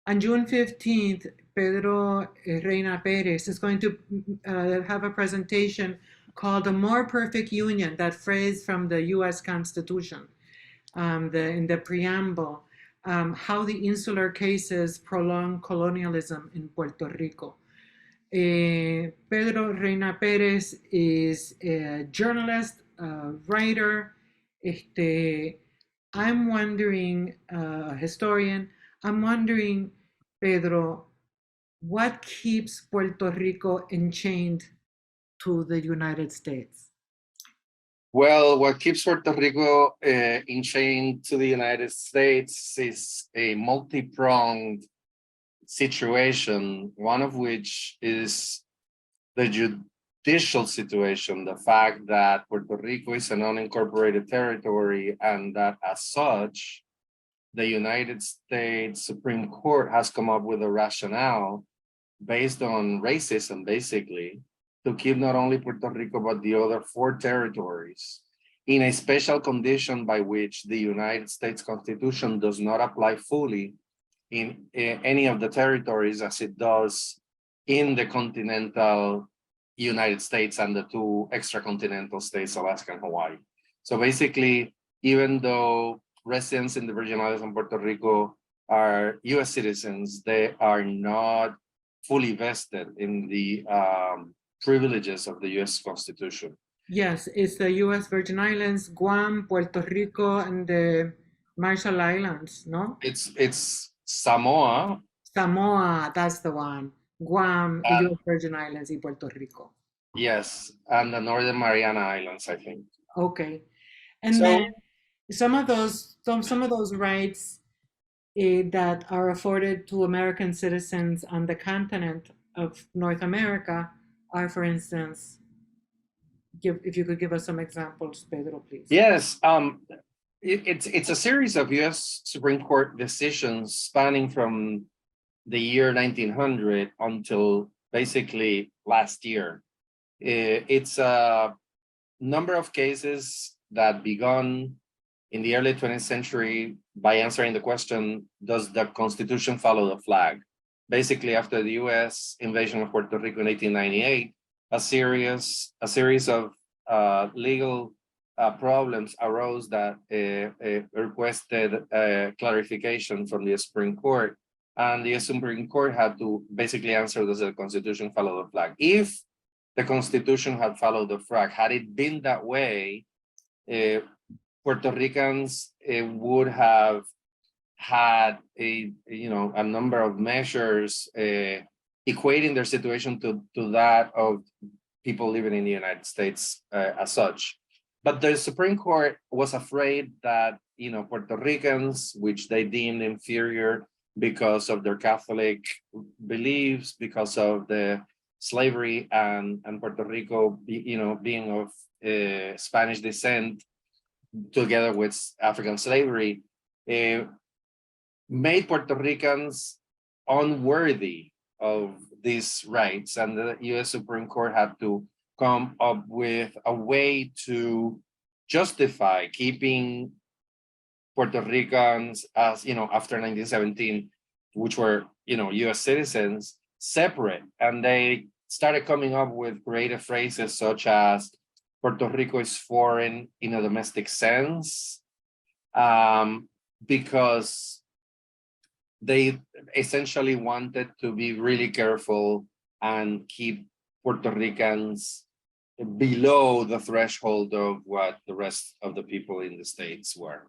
On June 15th, Pedro Reina Perez is going to have a presentation called A More Perfect Union, that phrase from the US Constitution, in the preamble, how the insular cases prolong colonialism in Puerto Rico. Pedro Reina Perez is a journalist, a writer. I'm wondering, a historian, I'm wondering, Pedro, what keeps Puerto Rico enchained to the United States? Well, what keeps Puerto Rico enchained to the United States is a multi-pronged situation, one of which is the judicial situation, the fact that Puerto Rico is an unincorporated territory and that as such, the United States Supreme Court has come up with a rationale based on racism, basically, to keep not only Puerto Rico, but the other 4 territories in a special condition by which the United States Constitution does not apply fully in any of the territories as it does in the continental United States and the 2 extracontinental states, Alaska and Hawaii. So basically, even though residents in the Virgin Islands and Puerto Rico are US citizens, they are not fully vested in the privileges of the US Constitution. Yes, it's the US Virgin Islands, Guam, Puerto Rico, and the Marshall Islands, no? It's Samoa. Samoa, that's the one. Guam, the US Virgin Islands, and Puerto Rico. Yes, and the Northern Mariana Islands, I think. Okay. And So, then some of those rights that are afforded to American citizens on the continent of North America are, for instance, if you could give us some examples, Pedro, please. yes, it's a series of US Supreme Court decisions spanning from the year 1900 until basically last year. It's a number of cases that began in the early 20th century by answering the question, does the Constitution follow the flag? Basically, after the US invasion of Puerto Rico in 1898, a series of legal problems arose that requested clarification from the Supreme Court. And the Supreme Court had to basically answer, does the Constitution follow the flag? If the Constitution had followed the flag, had it been that way, Puerto Ricans would have had a number of measures equating their situation to that of people living in the United States as such. But the Supreme Court was afraid that Puerto Ricans, which they deemed inferior because of their Catholic beliefs, because of the slavery and Puerto Rico, being of Spanish descent, together with African slavery, made Puerto Ricans unworthy of these rights. And the US Supreme Court had to come up with a way to justify keeping Puerto Ricans as, after 1917, which were, US citizens, separate. And they started coming up with creative phrases such as Puerto Rico is foreign in a domestic sense, because they essentially wanted to be really careful and keep Puerto Ricans below the threshold of what the rest of the people in the States were.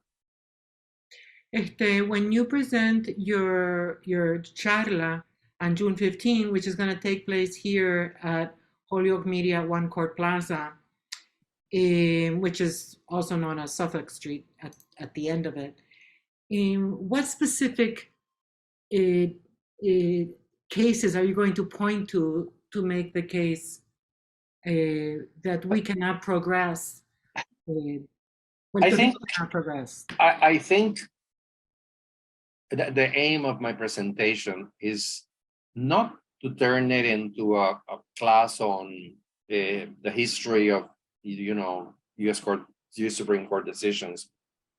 When you present your charla on June 15, which is going to take place here at Holyoke Media One Court Plaza, which is also known as Suffolk Street at the end of it, what specific cases are you going to point to make the case that we cannot progress? I think the aim of my presentation is not to turn it into a class on the history of US Supreme Court decisions,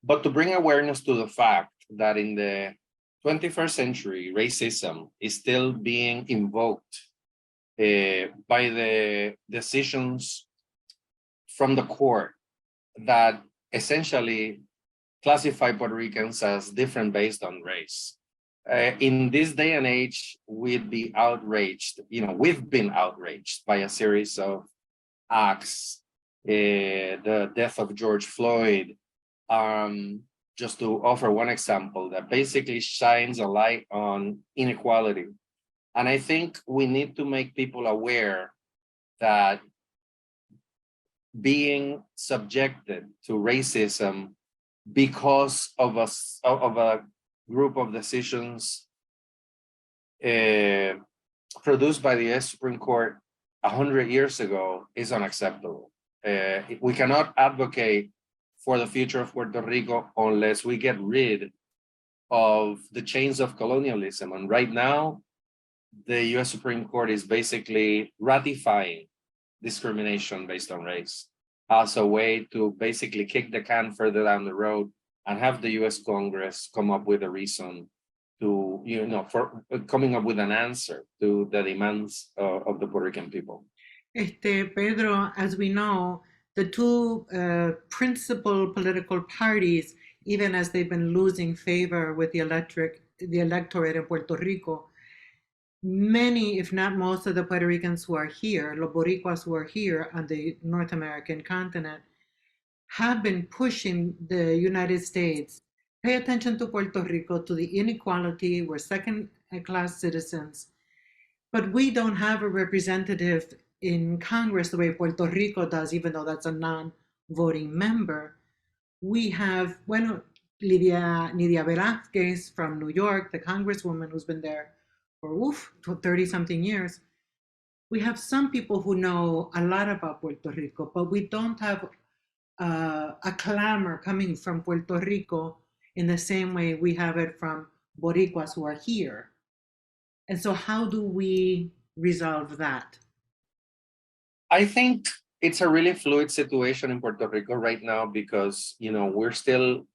but to bring awareness to the fact that in the 21st century racism is still being invoked by the decisions from the court that essentially classify Puerto Ricans as different based on race. In this day and age, we'd be outraged, we've been outraged by a series of acts, the death of George Floyd, just to offer one example that basically shines a light on inequality. And I think we need to make people aware that being subjected to racism because of a group of decisions produced by the US Supreme Court 100 years ago is unacceptable. We cannot advocate for the future of Puerto Rico unless we get rid of the chains of colonialism. And right now, the US Supreme Court is basically ratifying discrimination based on race as a way to basically kick the can further down the road and have the US Congress come up with a reason to, for coming up with an answer to the demands of the Puerto Rican people. Pedro, as we know, the two principal political parties, even as they've been losing favor with the electorate in Puerto Rico, many, if not most of the Puerto Ricans who are here, los Boricuas who are here on the North American continent, have been pushing the United States, pay attention to Puerto Rico, to the inequality, we're second-class citizens, but we don't have a representative in Congress the way Puerto Rico does, even though that's a non-voting member. We have, Nidia Velázquez from New York, the congresswoman who's been there for 30-something years. We have some people who know a lot about Puerto Rico, but we don't have a clamor coming from Puerto Rico in the same way we have it from Boricuas who are here. And so how do we resolve that? I think it's a really fluid situation in Puerto Rico right now because, we're still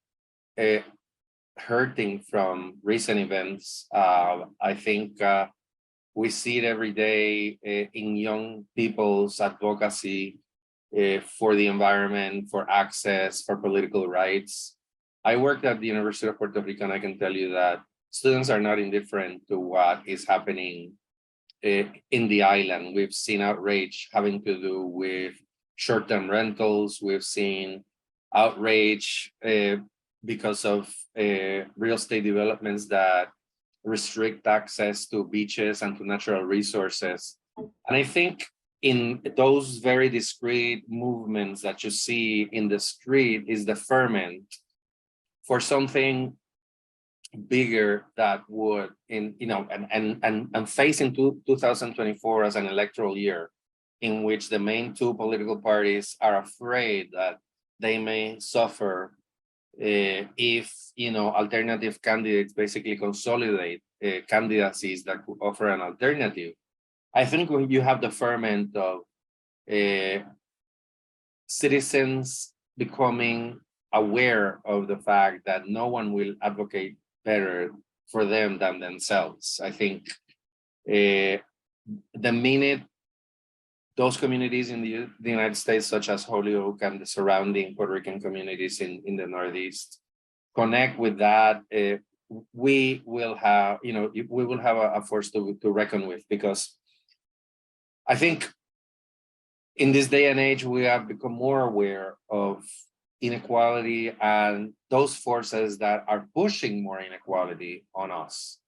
hurting from recent events. I think we see it every day in young people's advocacy for the environment, for access, for political rights. I worked at the University of Puerto Rico, and I can tell you that students are not indifferent to what is happening in the island. We've seen outrage having to do with short-term rentals. We've seen outrage because of real estate developments that restrict access to beaches and to natural resources. And I think in those very discrete movements that you see in the street is the ferment for something bigger that would, and facing 2024 as an electoral year in which the main two political parties are afraid that they may suffer if alternative candidates basically consolidate candidacies that could offer an alternative. I think when you have the ferment of citizens becoming aware of the fact that no one will advocate better for them than themselves. I think the minute those communities in the United States, such as Holyoke and the surrounding Puerto Rican communities in the Northeast, connect with that, we will have, a force to reckon with, because I think in this day and age, we have become more aware of inequality and those forces that are pushing more inequality on us.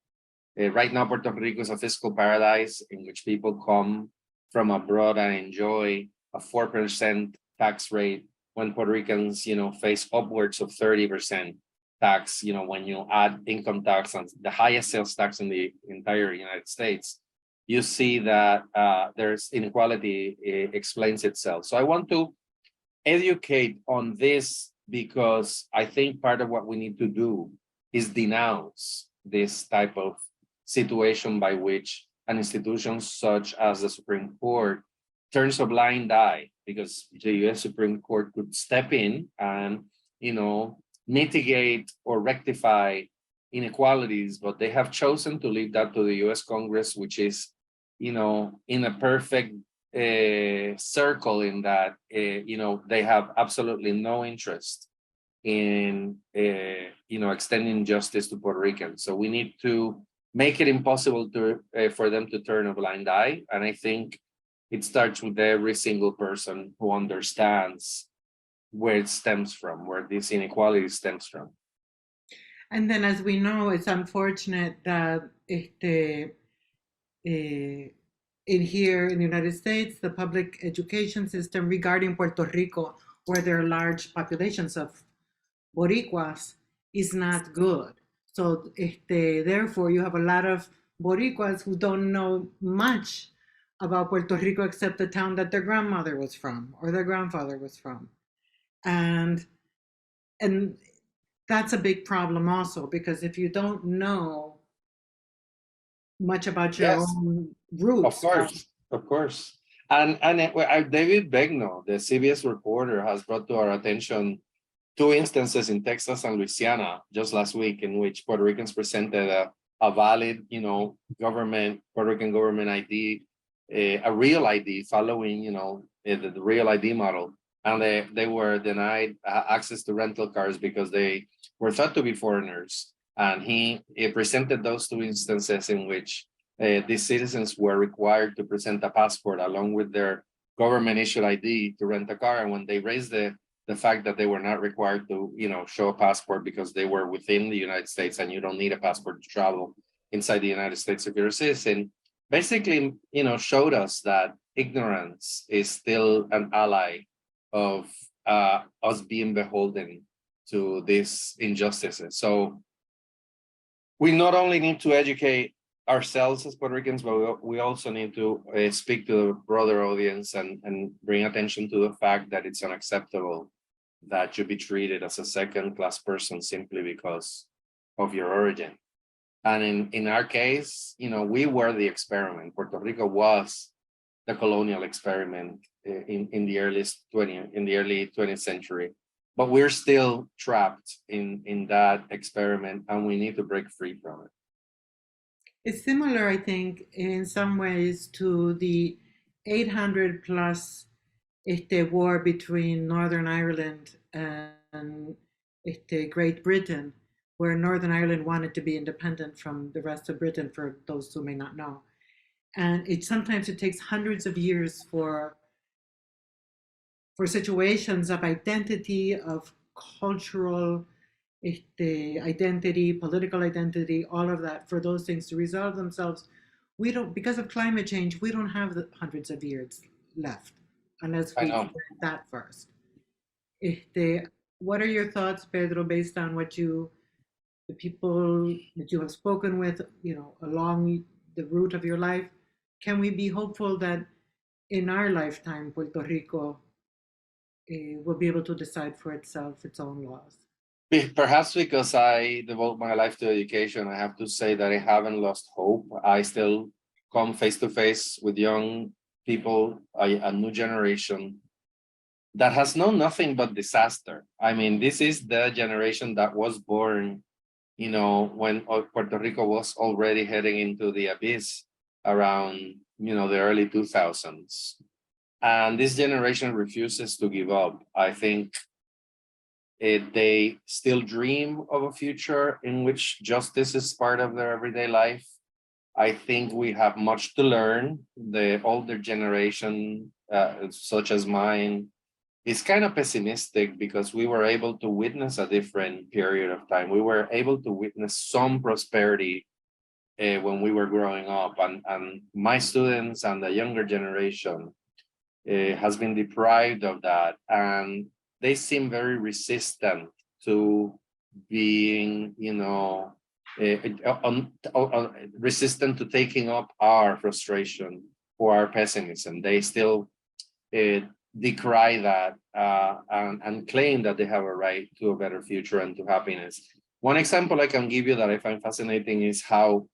Right now, Puerto Rico is a fiscal paradise in which people come from abroad and enjoy a 4% tax rate when Puerto Ricans, face upwards of 30% tax, when you add income tax and the highest sales tax in the entire United States, you see that there's inequality explains itself. So I want to educate on this because I think part of what we need to do is denounce this type of situation by which an institution such as the Supreme Court turns a blind eye, because the US Supreme Court could step in and, mitigate or rectify inequalities, but they have chosen to leave that to the US Congress, which is, in a perfect circle in that, they have absolutely no interest in, extending justice to Puerto Ricans. So we need to make it impossible for them to turn a blind eye. And I think it starts with every single person who understands where it stems from, where this inequality stems from. And then, as we know, it's unfortunate that in here in the United States, the public education system regarding Puerto Rico, where there are large populations of Boricuas, is not good. So therefore, you have a lot of Boricuas who don't know much about Puerto Rico except the town that their grandmother was from or their grandfather was from. And that's a big problem also, because if you don't know much about your Yes, own of roots. course, of course. And David Begno, the CBS reporter, has brought to our attention two instances in Texas and Louisiana just last week in which Puerto Ricans presented a valid, Puerto Rican government ID, a real ID following, the real ID model. And they were denied access to rental cars because they were thought to be foreigners. And he presented those two instances in which these citizens were required to present a passport along with their government issued ID to rent a car. And when they raised the fact that they were not required to, show a passport because they were within the United States and you don't need a passport to travel inside the United States if you're a citizen, basically, showed us that ignorance is still an ally of us being beholden to these injustices. So we not only need to educate ourselves as Puerto Ricans, but we also need to speak to the broader audience and bring attention to the fact that it's unacceptable that you be treated as a second-class person simply because of your origin. And in our case, we were the experiment. Puerto Rico was the colonial experiment in the early 20th century. But we're still trapped in that experiment, and we need to break free from it. It's similar, I think, in some ways to the 800 plus war between Northern Ireland and Great Britain, where Northern Ireland wanted to be independent from the rest of Britain, for those who may not know. And sometimes it takes hundreds of years for situations of identity, of cultural identity, political identity, all of that, for those things to resolve themselves. We don't, because of climate change, we don't have the hundreds of years left unless we do that first. What are your thoughts, Pedro, based on the people that you have spoken with, along the route of your life? Can we be hopeful that in our lifetime, Puerto Rico will be able to decide for itself its own laws? Perhaps because I devote my life to education, I have to say that I haven't lost hope. I still come face to face with young people, a new generation that has known nothing but disaster. I mean, this is the generation that was born, when Puerto Rico was already heading into the abyss around, the early 2000s. And this generation refuses to give up. I think they still dream of a future in which justice is part of their everyday life. I think we have much to learn. The older generation, such as mine, is kind of pessimistic because we were able to witness a different period of time. We were able to witness some prosperity when we were growing up, and my students and the younger generation has been deprived of that, and they seem very resistant to being, resistant to taking up our frustration or our pessimism. They still decry that and claim that they have a right to a better future and to happiness. One example I can give you that I find fascinating is how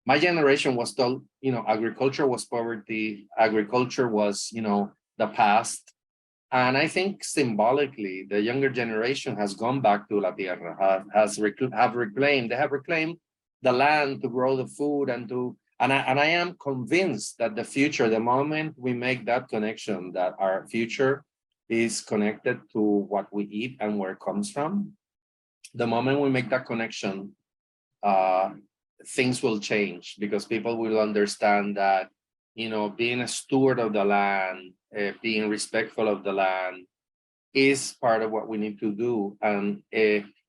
my generation was told, agriculture was poverty, agriculture was, the past. And I think symbolically, the younger generation has gone back to La Tierra, have reclaimed the land to grow the food and I am convinced that the future, the moment we make that connection, that our future is connected to what we eat and where it comes from, the moment we make that connection, things will change because people will understand that, being a steward of the land, being respectful of the land is part of what we need to do. And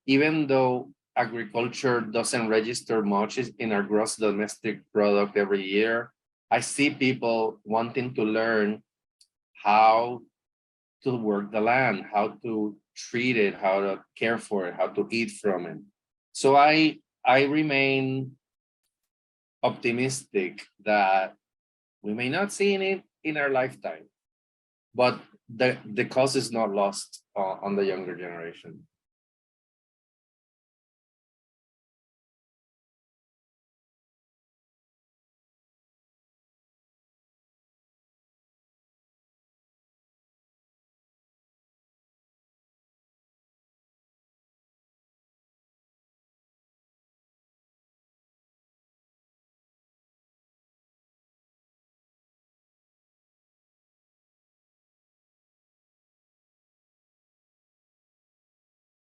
even though agriculture doesn't register much in our gross domestic product every year, I see people wanting to learn how to work the land, how to treat it, how to care for it, how to eat from it. So I remain optimistic that we may not see it in our lifetime, but the cause is not lost on the younger generation.